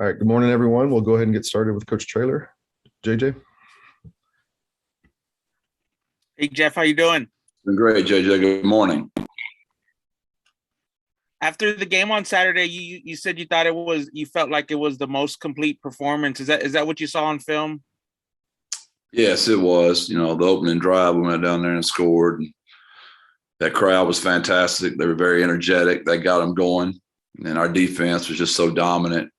All right, good morning, everyone. We'll go ahead and get started with Coach Traylor. JJ. Hey, Jeff, how you doing? Doing great, JJ. Good morning. After the game on Saturday, you said you thought you felt like it was the most complete performance. Is that what you saw on film? Yes, it was. The opening drive, we went down there and scored. And that crowd was fantastic. They were very energetic. They got them going. And our defense was just so dominant.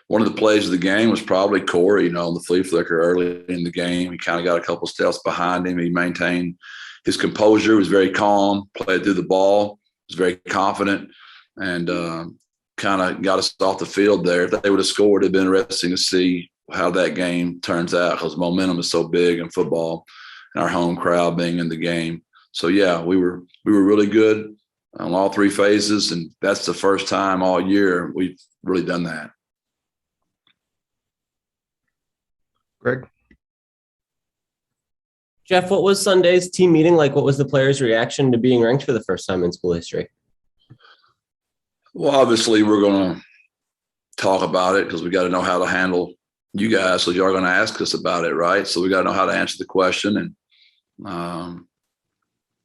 One of the plays of the game was probably Corey, on the flea flicker early in the game. He kind of got a couple steps behind him. He maintained his composure, was very calm, played through the ball, was very confident, and kind of got us off the field there. If they would have scored, it'd been interesting to see how that game turns out because momentum is so big in football and our home crowd being in the game. So, yeah, we were really good on all three phases, and that's the first time all year we've really done that. Greg? Jeff, what was Sunday's team meeting like? What was the players' reaction to being ranked for the first time in school history? Well, obviously, we're going to talk about it because we got to know how to handle you guys. So you're going to ask us about it, right? So we got to know how to answer the question. And,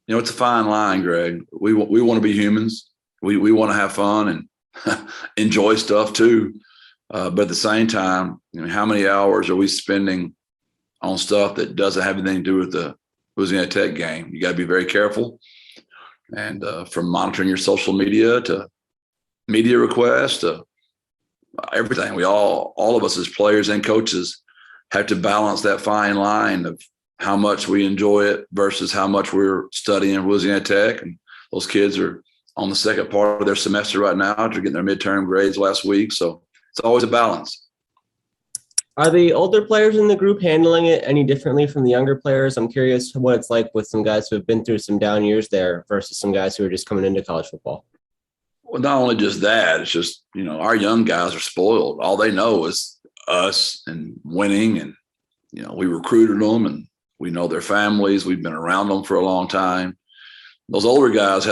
it's a fine line, Greg. We want to be humans. We want to have fun and enjoy stuff too. But at the same time, how many hours are we spending on stuff that doesn't have anything to do with the Louisiana Tech game? You got to be very careful. And from monitoring your social media to media requests to everything, all of us as players and coaches have to balance that fine line of how much we enjoy it versus how much we're studying Louisiana Tech. And those kids are on the second part of their semester right now. They're getting their midterm grades last week. So it's always a balance. Are the older players in the group handling it any differently from the younger players? I'm curious what it's like with some guys who have been through some down years there versus some guys who are just coming into college football. Well, not only just that, it's just, our young guys are spoiled. All they know is us and winning. And, we recruited them and we know their families. We've been around them for a long time. Those older guys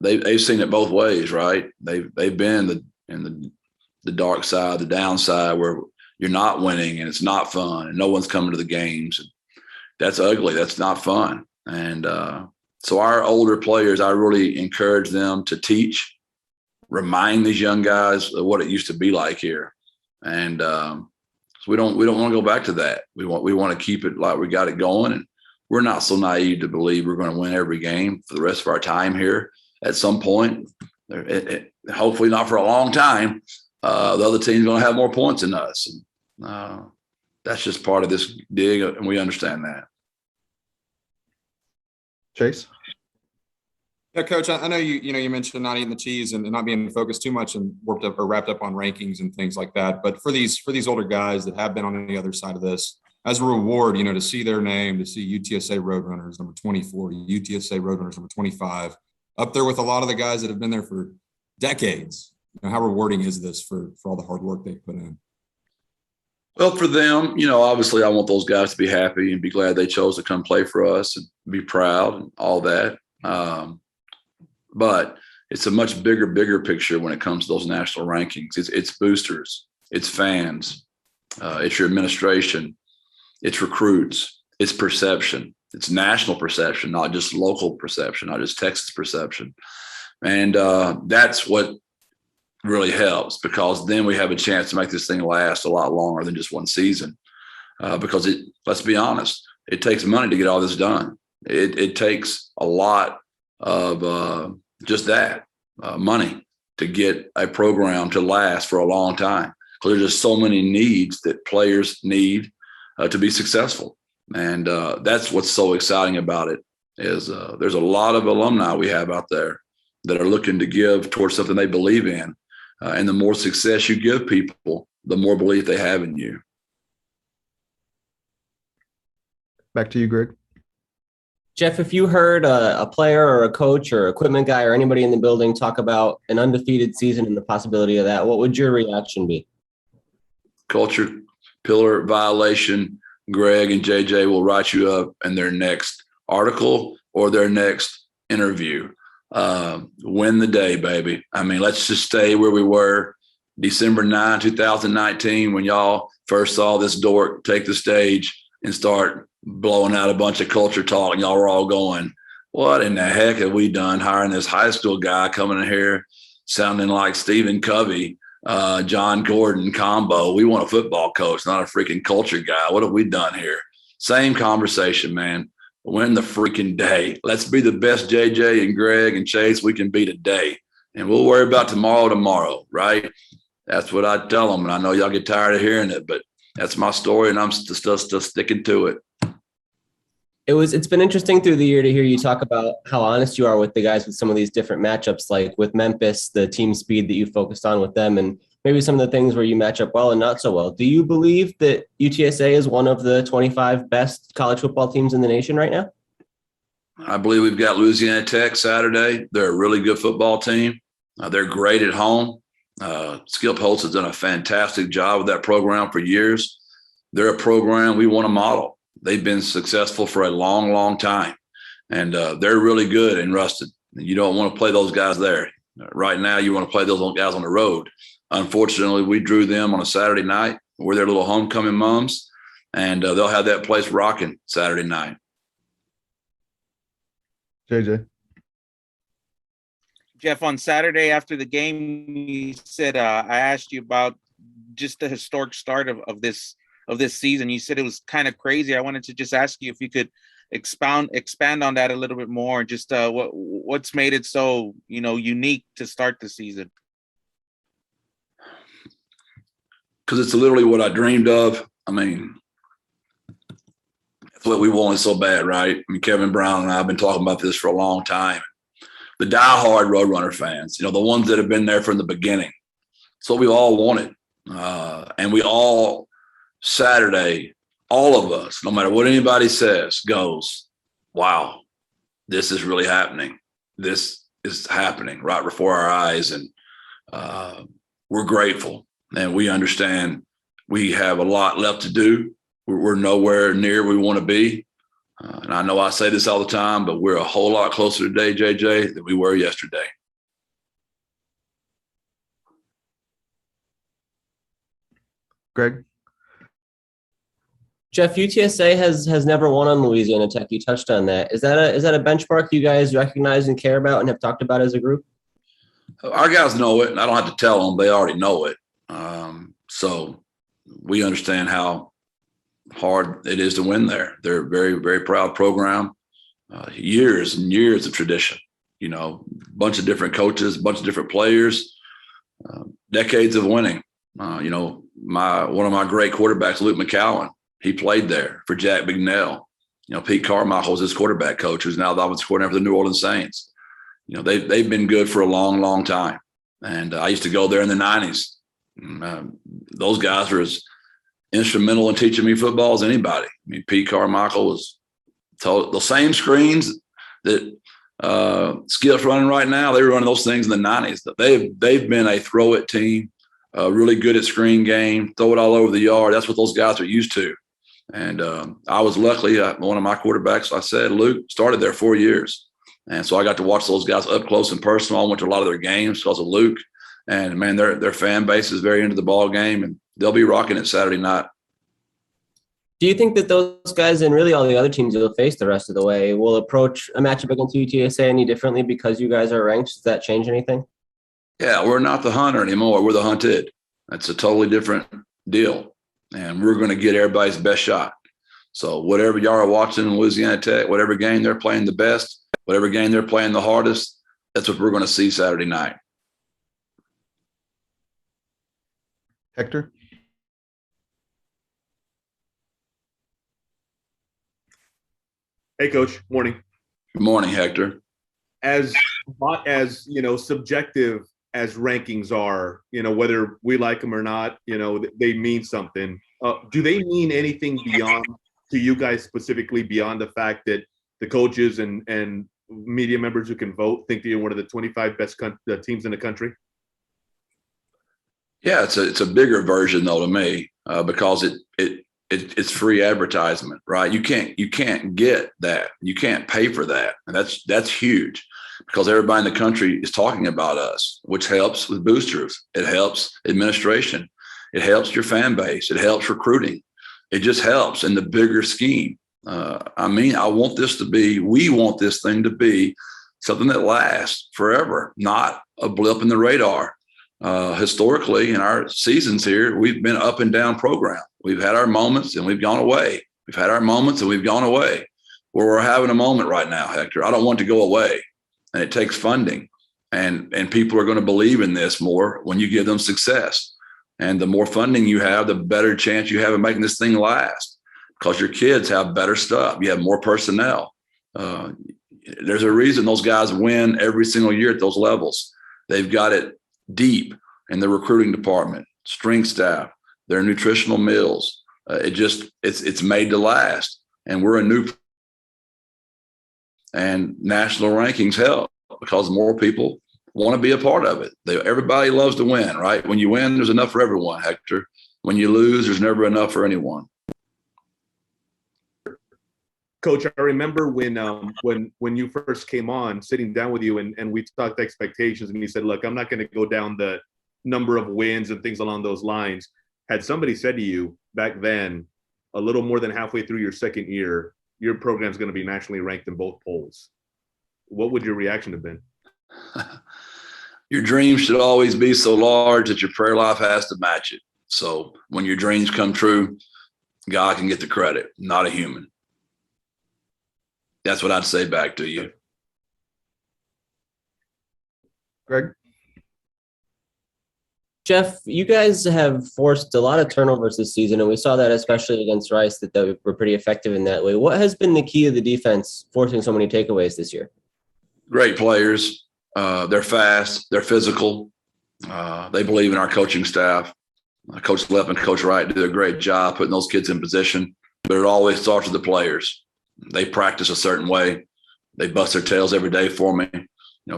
they've seen it both ways, right? They've been in the dark side, the downside where you're not winning and it's not fun and no one's coming to the games. And that's ugly. That's not fun. And so our older players, I really encourage them to teach, remind these young guys of what it used to be like here. And so we don't want to go back to that. We want to keep it like we got it going. And we're not so naive to believe we're going to win every game for the rest of our time here. At some point, hopefully not for a long time, the other team's going to have more points than us. And, that's just part of this dig, and we understand that. Chase? Yeah, Coach, I know you mentioned not eating the cheese and not being focused too much and wrapped up on rankings and things like that. But for these older guys that have been on the other side of this, as a reward, to see their name, to see UTSA Roadrunners number 24, UTSA Roadrunners number 25, up there with a lot of the guys that have been there for decades. How rewarding is this for all the hard work they put in? Well, for them, obviously I want those guys to be happy and be glad they chose to come play for us and be proud and all that. But it's a much bigger picture when it comes to those national rankings. It's boosters, it's fans, it's your administration, it's recruits, it's perception, it's national perception, not just local perception, not just Texas perception. And that's what really helps because then we have a chance to make this thing last a lot longer than just one season. Because let's be honest, it takes money to get all this done. It takes a lot of just that money to get a program to last for a long time. Because there's just so many needs that players need to be successful. And that's what's so exciting about it is there's a lot of alumni we have out there that are looking to give towards something they believe in. And the more success you give people, the more belief they have in you. Back to you, Greg. Jeff, if you heard a player or a coach or equipment guy or anybody in the building talk about an undefeated season and the possibility of that, what would your reaction be? Culture pillar violation. Greg and JJ will write you up in their next article or their next interview. Win the day, baby. I mean, let's just stay where we were December 2019, when y'all first saw this dork take the stage and start blowing out a bunch of culture talk, and y'all were all going, what in the heck have we done hiring this high school guy coming in here sounding like Stephen Covey, John Gordon combo? We want a football coach, not a freaking culture guy. What have we done here? Same conversation, man. Win the freaking day. Let's be the best JJ and Greg and Chase we can be today. And we'll worry about tomorrow, right? That's what I tell them. And I know y'all get tired of hearing it, but that's my story, and I'm still sticking to it. It's been interesting through the year to hear you talk about how honest you are with the guys with some of these different matchups, like with Memphis, the team speed that you focused on with them, and maybe some of the things where you match up well and not so well. Do you believe that UTSA is one of the 25 best college football teams in the nation right now? I believe we've got Louisiana Tech Saturday. They're a really good football team. They're great at home. Skip Holtz has done a fantastic job with that program for years. They're a program we want to model. They've been successful for a long, long time, and they're really good in Ruston. You don't want to play those guys there. Right now, you want to play those guys on the road. Unfortunately, we drew them on a Saturday night. We're their little homecoming moms, and they'll have that place rocking Saturday night. JJ. Jeff, on Saturday after the game, you said I asked you about just the historic start of this season. You said it was kind of crazy. I wanted to just ask you if you could expand on that a little bit more, and just what's made it so unique to start the season. Because it's literally what I dreamed of. I mean, that's what we wanted so bad, right? I mean, Kevin Brown and I have been talking about this for a long time. The diehard Roadrunner fans, the ones that have been there from the beginning. It's what we all wanted. And we all, Saturday, all of us, no matter what anybody says, goes, wow, this is really happening. This is happening right before our eyes. And we're grateful. And we understand we have a lot left to do. We're nowhere near where we want to be. And I know I say this all the time, but we're a whole lot closer today, JJ, than we were yesterday. Greg. Jeff, UTSA has never won on Louisiana Tech. You touched on that. Is that a benchmark you guys recognize and care about and have talked about as a group? Our guys know it, and I don't have to tell them. They already know it. So we understand how hard it is to win there. They're a very, very proud program. Years and years of tradition. Bunch of different coaches, bunch of different players, decades of winning. One of my great quarterbacks, Luke McCowan, he played there for Jack Bignell. Pete Carmichael was his quarterback coach, who's now the offensive coordinator for the New Orleans Saints. They've been good for a long, long time. And I used to go there in the 90s. Those guys were as instrumental in teaching me football as anybody. I mean, Pete Carmichael was told the same screens that Skip's running right now. They were running those things in the 90s. They've been a throw it team, really good at screen game, throw it all over the yard. That's what those guys are used to. And I was lucky. One of my quarterbacks, I said, Luke, started there 4 years. And so I got to watch those guys up close and personal. I went to a lot of their games because of Luke. And, man, their fan base is very into the ball game, and they'll be rocking it Saturday night. Do you think that those guys and really all the other teams you'll face the rest of the way will approach a matchup against UTSA any differently because you guys are ranked? Does that change anything? Yeah, we're not the hunter anymore. We're the hunted. That's a totally different deal. And we're going to get everybody's best shot. So whatever y'all are watching in Louisiana Tech, whatever game they're playing the best, whatever game they're playing the hardest, that's what we're going to see Saturday night. Hector. Hey, Coach. Morning. Good morning, Hector. As subjective as rankings are, whether we like them or not, they mean something. Do they mean anything beyond, to you guys specifically, beyond the fact that the coaches and media members who can vote think that you're one of the 25 best teams in the country? Yeah, it's a bigger version though to me because it's free advertisement, right? You can't get that. You can't pay for that, and that's huge. because everybody in the country is talking about us, which helps with boosters. It helps administration. It helps your fan base. It helps recruiting. It just helps in the bigger scheme. I want this to be, we want this thing to be something that lasts forever, not a blip in the radar. Historically, in our seasons here, we've been up and down program. We've had our moments and we've gone away. We've had our moments and we've gone away. Where we're having a moment right now, Hector. I don't want to go away. And it takes funding. And people are going to believe in this more when you give them success. And the more funding you have, the better chance you have of making this thing last, because your kids have better stuff. You have more personnel. There's a reason those guys win every single year at those levels. They've got it deep in the recruiting department, strength staff, their nutritional meals. It's made to last. And we're a new, and national rankings help because more people want to be a part of it. Everybody loves to win, right? When you win, there's enough for everyone, Hector. When you lose, there's never enough for anyone. Coach, I remember when you first came on, sitting down with you and we talked expectations, and you said, look, I'm not going to go down the number of wins and things along those lines. Had somebody said to you back then, a little more than halfway through your second year, your program's going to be nationally ranked in both polls, what would your reaction have been? Your dreams should always be so large that your prayer life has to match it. So when your dreams come true, God can get the credit, not a human. That's what I'd say back to you. Greg? Jeff, you guys have forced a lot of turnovers this season, and we saw that especially against Rice, that they were pretty effective in that way. What has been the key of the defense forcing so many takeaways this year? Great players. They're fast. They're physical. They believe in our coaching staff. Coach Lepp and Coach Wright do a great job putting those kids in position, but it always starts with the players. They practice a certain way. They bust their tails every day for me.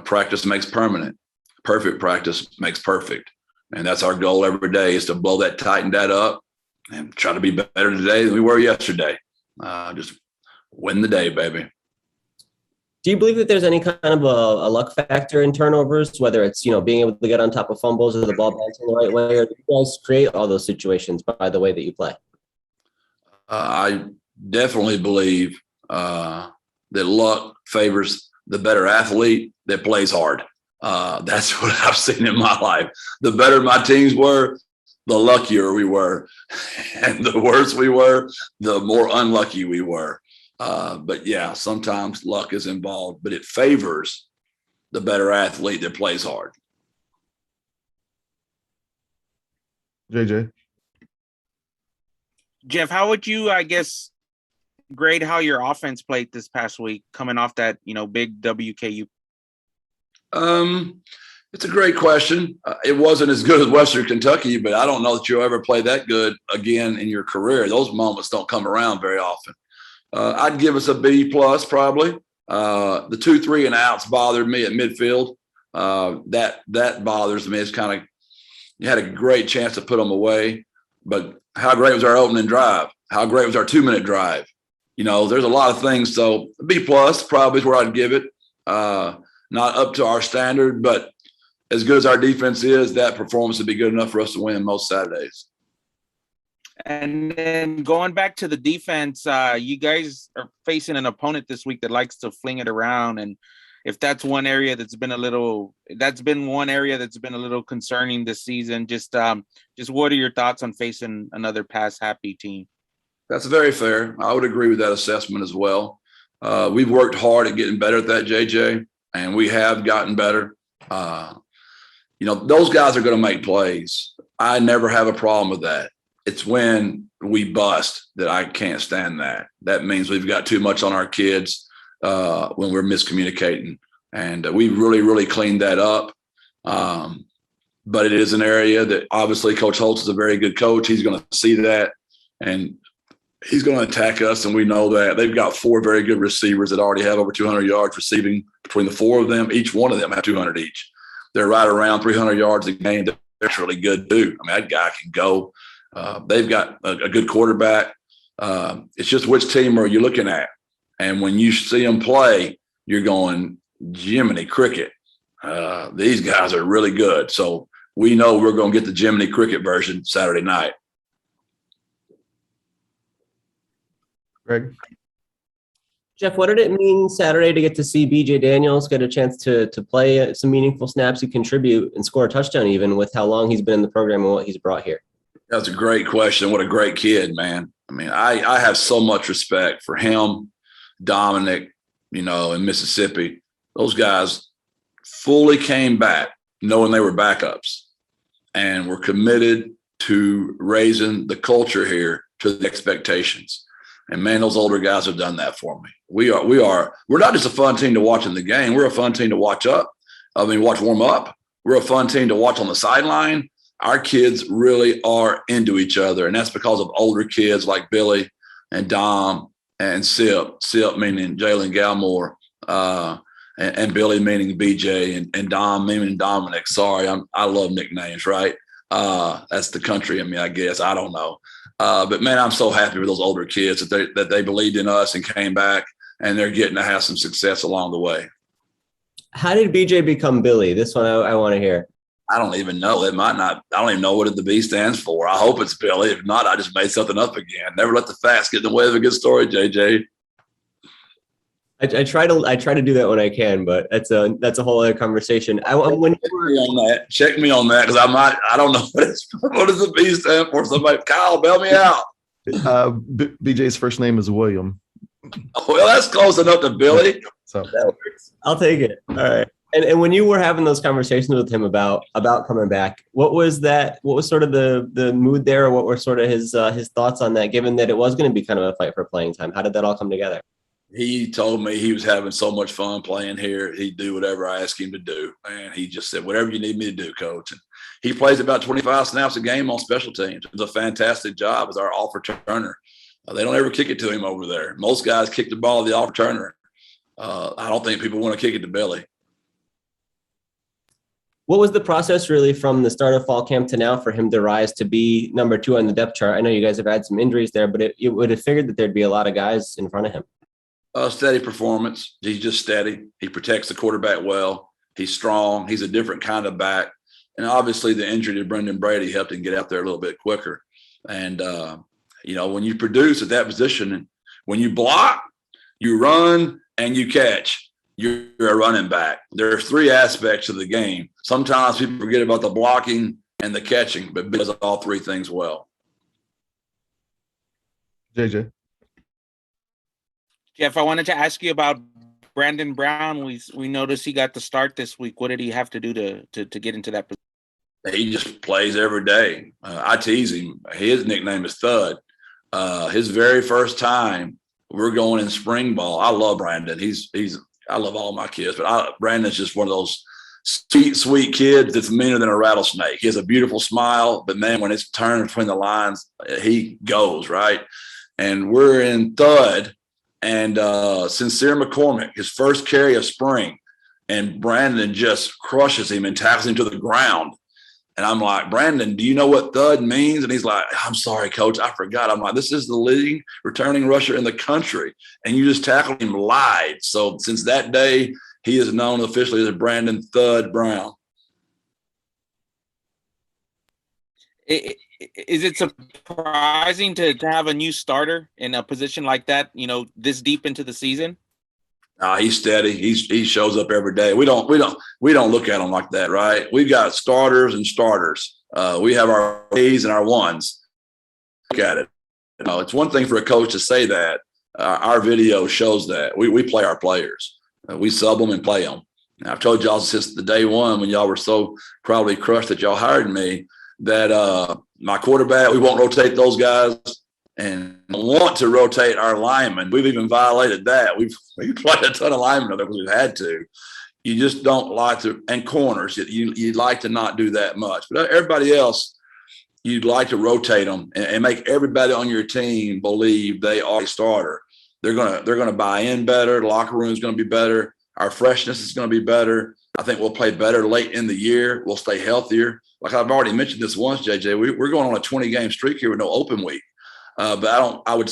Practice makes permanent. Perfect practice makes perfect. And that's our goal every day, is to blow that, tighten that up, and try to be better today than we were yesterday. Just win the day, baby. Do you believe that there's any kind of a luck factor in turnovers, whether it's, being able to get on top of fumbles or the ball bouncing the right way, or do you guys create all those situations by the way that you play? I definitely believe that luck favors the better athlete that plays hard. That's what I've seen in my life. The better my teams were, the luckier we were. And the worse we were, the more unlucky we were. But yeah, sometimes luck is involved, but it favors the better athlete that plays hard. JJ? Jeff, how would you, grade how your offense played this past week, coming off that, big WKU? It's a great question. It wasn't as good as Western Kentucky, but I don't know that you'll ever play that good again in your career. Those moments don't come around very often. I'd give us a B+ probably. The 2 3 and outs bothered me at midfield. That bothers me. It's kind of, you had a great chance to put them away, but how great was our opening drive? How great was our 2-minute drive? There's a lot of things. So B+ probably is where I'd give it. Not up to our standard, but as good as our defense is, that performance would be good enough for us to win most Saturdays. And then going back to the defense, you guys are facing an opponent this week that likes to fling it around. And if that's one area that's been a little concerning this season, just what are your thoughts on facing another pass-happy team? That's very fair. I would agree with that assessment as well. We've worked hard at getting better at that, JJ. And we have gotten better. Those guys are going to make plays. I never have a problem with that. It's when we bust that I can't stand that. That means we've got too much on our kids when we're miscommunicating. And we really, really cleaned that up. But it is an area that obviously Coach Holtz is a very good coach. He's going to see that. And he's going to attack us, and we know that. They've got 4 very good receivers that already have over 200 yards receiving between the 4 of them. Each one of them have 200 each. They're right around 300 yards a game. They're really good too. That guy can go. They've got a good quarterback. It's just which team are you looking at? And when you see them play, you're going, Jiminy Cricket. These guys are really good. So we know we're going to get the Jiminy Cricket version Saturday night. Greg? Jeff, what did it mean Saturday to get to see BJ Daniels get a chance to play some meaningful snaps and contribute and score a touchdown, even with how long he's been in the program and what he's brought here? That's a great question. What a great kid, man. I mean, I have so much respect for him, Dominic, in Mississippi. Those guys fully came back knowing they were backups and were committed to raising the culture here to the expectations. And man, those older guys have done that for me. We're not just a fun team to watch in the game. We're a fun team to watch warm up. We're a fun team to watch on the sideline. Our kids really are into each other. And that's because of older kids like Billy and Dom and Sip meaning Jalen Galmore, and Billy meaning BJ and Dom meaning Dominic. Sorry, I love nicknames, right? That's the country in me, I guess. I don't know. But man, I'm so happy with those older kids that they believed in us and came back, and they're getting to have some success along the way. How did BJ become Billy? This one I want to hear. I don't even know. It might not. I don't even know what the B stands for. I hope it's Billy. If not, I just made something up again. Never let the facts get in the way of a good story, JJ. I try to do that when I can, but that's a whole other conversation. Check me on that because I don't know what does the B stand for. Somebody, Kyle, bail me out. BJ's first name is William. Well, that's close enough to Billy. So I'll take it. All right. And when you were having those conversations with him about coming back, what was sort of the mood there, or what were sort of his thoughts on that, given that it was going to be kind of a fight for playing time? How did that all come together? He told me he was having so much fun playing here. He'd do whatever I asked him to do. And he just said, whatever you need me to do, coach. And he plays about 25 snaps a game on special teams. It's a fantastic job as our off returner. They don't ever kick it to him over there. Most guys kick the ball to the off returner. I don't think people want to kick it to Billy. What was the process really from the start of fall camp to now for him to rise to be number 2 on the depth chart? I know you guys have had some injuries there, but you would have figured that there'd be a lot of guys in front of him. Steady performance. He's just steady. He protects the quarterback well. He's strong. He's a different kind of back. And obviously the injury to Brendan Brady helped him get out there a little bit quicker. And, when you produce at that position, when you block, you run, and you catch, you're a running back. There are 3 aspects of the game. Sometimes people forget about the blocking and the catching, but Bill does all 3 things well. JJ. Jeff, I wanted to ask you about Brandon Brown. We noticed he got the start this week. What did he have to do to get into that position? He just plays every day. I tease him. His nickname is Thud. His very first time, we're going in spring ball. I love Brandon. I love all my kids, but Brandon's just one of those sweet kids that's meaner than a rattlesnake. He has a beautiful smile, but man, when it's turned between the lines, he goes, right? And we're in Thud. And Sincere McCormick, his first carry of spring, and Brandon just crushes him and tackles him to the ground. And I'm like, Brandon, do you know what thud means? And he's like, I'm sorry, coach, I forgot. I'm like, this is the leading returning rusher in the country, and you just tackled him live. So since that day, he is known officially as Brandon Thud Brown. Is it surprising to have a new starter in a position like that, this deep into the season? He's steady. He shows up every day. We don't look at him like that, right? We've got starters and starters. We have our A's and our ones. Look at it. It's one thing for a coach to say that. Our video shows that. We play our players. We sub them and play them. And I've told y'all since the day one when y'all were so probably crushed that y'all hired me that my quarterback, we won't rotate those guys and want to rotate our linemen. We've even violated that. We've played a ton of linemen because we've had to. You just don't like to, and corners, you'd like to not do that much. But everybody else, you'd like to rotate them and make everybody on your team believe they are a starter. They're gonna buy in better. The locker room is going to be better. Our freshness is going to be better. I think we'll play better late in the year. We'll stay healthier. Like I've already mentioned this once, JJ, we're going on a 20-game streak here with no open week. But I would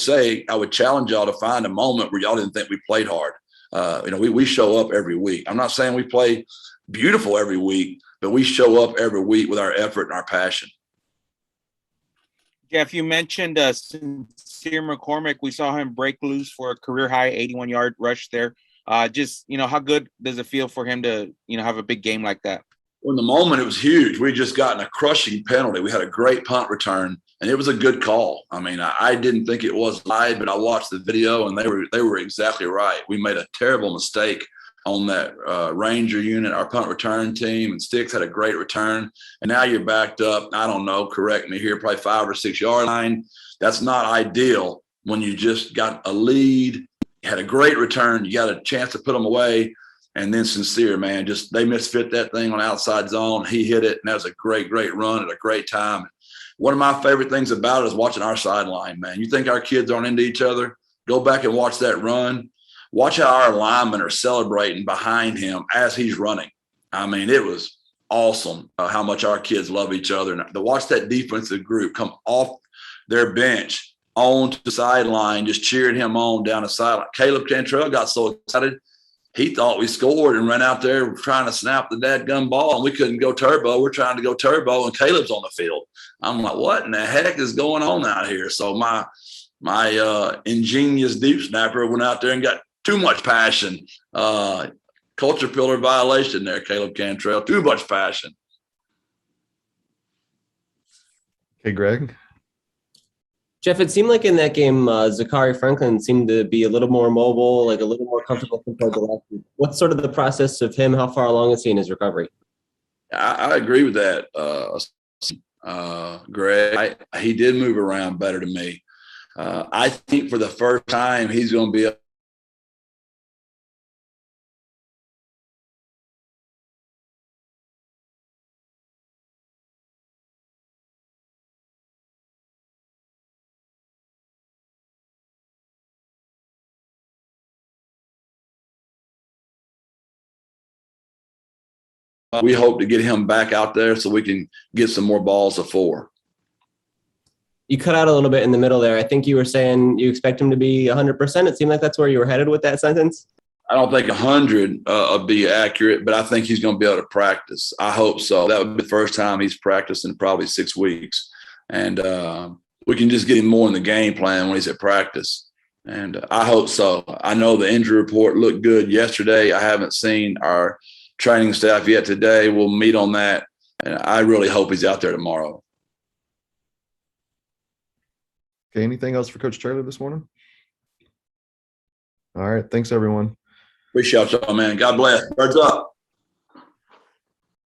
challenge y'all to find a moment where y'all didn't think we played hard. We show up every week. I'm not saying we play beautiful every week, but we show up every week with our effort and our passion. Jeff, you mentioned Sincere McCormick. We saw him break loose for a career high 81-yard rush there. How good does it feel for him to, have a big game like that? Well, in the moment, it was huge. We had just gotten a crushing penalty. We had a great punt return, and it was a good call. I mean, I didn't think it was live, but I watched the video, and they were exactly right. We made a terrible mistake on that Ranger unit, our punt return team, and Sticks had a great return. And now you're backed up, I don't know, correct me here, probably 5 or 6 yard line. That's not ideal when you just got a lead, you had a great return, you got a chance to put them away. And then Sincere, man, just they misfit that thing on outside zone. He hit it, and that was a great, great run at a great time. One of my favorite things about it is watching our sideline, man. You think our kids aren't into each other? Go back and watch that run. Watch how our linemen are celebrating behind him as he's running. I mean, it was awesome how much our kids love each other. And to watch that defensive group come off their bench onto the sideline, just cheering him on down the sideline. Caleb Cantrell got so excited. He thought we scored and ran out there trying to snap the dadgum ball, and we couldn't go turbo. We're trying to go turbo, and Caleb's on the field. I'm like, what in the heck is going on out here? So my ingenious deep snapper went out there and got too much passion. Culture pillar violation there, Caleb Cantrell. Too much passion. Okay, Greg. Jeff, it seemed like in that game, Zachary Franklin seemed to be a little more mobile, like a little more comfortable compared to last week. What's sort of the process of him? How far along is he in his recovery? I agree with that, Greg. He did move around better to me. I think for the first time, he's going to be we hope to get him back out there so we can get some more balls to 4. You cut out a little bit in the middle there. I think you were saying you expect him to be 100%. It seemed like that's where you were headed with that sentence. I don't think 100 would be accurate, but I think he's going to be able to practice. I hope so. That would be the first time he's practiced in probably 6 weeks. And we can just get him more in the game plan when he's at practice. And I hope so. I know the injury report looked good yesterday. I haven't seen our training staff yet today. We'll meet on that. And I really hope he's out there tomorrow. Okay, anything else for Coach Traylor this morning? All right, thanks everyone. Appreciate y'all, man. God bless. Birds up.